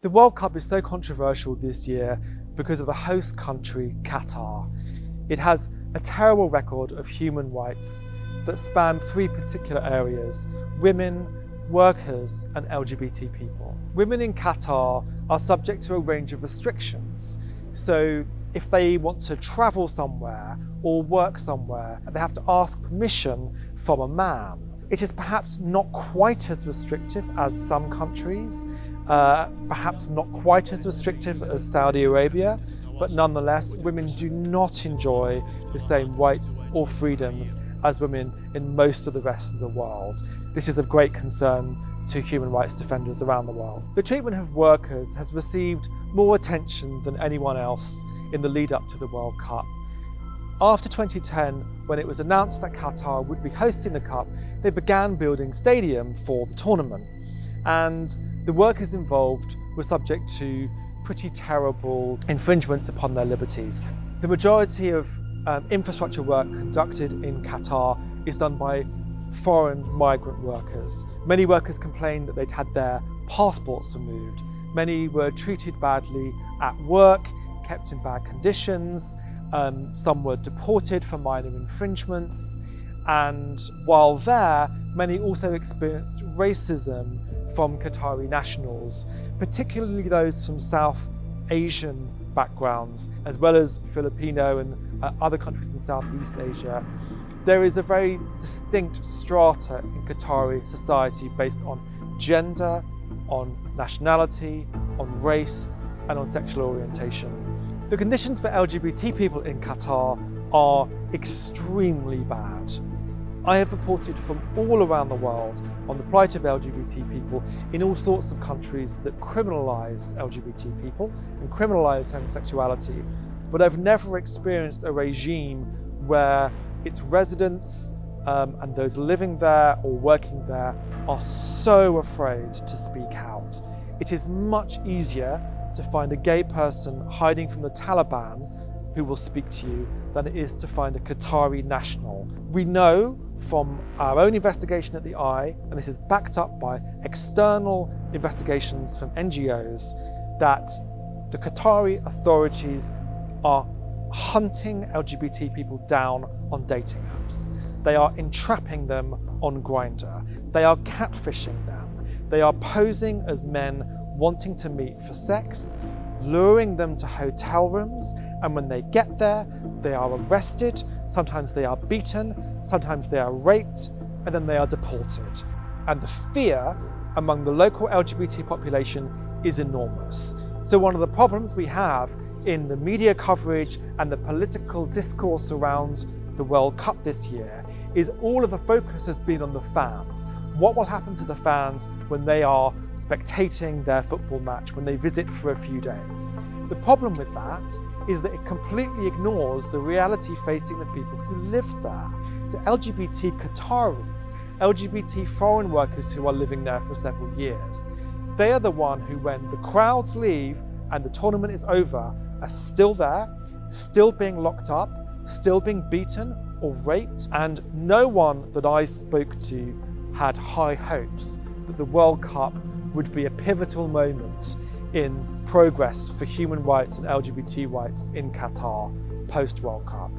The World Cup is so controversial this year because of the host country, Qatar. It has a terrible record of human rights that span three particular areas: women, workers, and LGBT people. Women in Qatar are subject to a range of restrictions. So if they want to travel somewhere or work somewhere, they have to ask permission from a man. It is perhaps not quite as restrictive as some countries, perhaps not quite as restrictive as Saudi Arabia, but nonetheless, women do not enjoy the same rights or freedoms as women in most of the rest of the world. This is of great concern to human rights defenders around the world. The treatment of workers has received more attention than anyone else in the lead up to the World Cup. After 2010, when it was announced that Qatar would be hosting the Cup, they began building stadium for the tournament. And the workers involved were subject to pretty terrible infringements upon their liberties. The majority of infrastructure work conducted in Qatar is done by foreign migrant workers. Many workers complained that they'd had their passports removed. Many were treated badly at work, kept in bad conditions. Some were deported for minor infringements. And while there, many also experienced racism from Qatari nationals, particularly those from South Asian backgrounds, as well as Filipino and other countries in Southeast Asia. There is a very distinct strata in Qatari society based on gender, on nationality, on race, and on sexual orientation. The conditions for LGBT people in Qatar are extremely bad. I have reported from all around the world on the plight of LGBT people in all sorts of countries that criminalise LGBT people and criminalise homosexuality, but I've never experienced a regime where its residents and those living there or working there are so afraid to speak out. It is much easier to find a gay person hiding from the Taliban who will speak to you than it is to find a Qatari national. We know from our own investigation at the Eye, and this is backed up by external investigations from NGOs, that the Qatari authorities are hunting LGBT people down on dating apps. They are entrapping them on Grindr. They are catfishing them. They are posing as men wanting to meet for sex, luring them to hotel rooms, and when they get there, they are arrested, sometimes they are beaten, sometimes they are raped, and then they are deported. And the fear among the local LGBT population is enormous. So one of the problems we have in the media coverage and the political discourse around the World Cup this year is all of the focus has been on the fans. What will happen to the fans when they are spectating their football match, when they visit for a few days? The problem with that is that it completely ignores the reality facing the people who live there. So LGBT Qataris, LGBT foreign workers who are living there for several years, they are the one who, when the crowds leave and the tournament is over, are still there, still being locked up, still being beaten or raped, and no one that I spoke to had high hopes that the World Cup would be a pivotal moment in progress for human rights and LGBT rights in Qatar post-World Cup.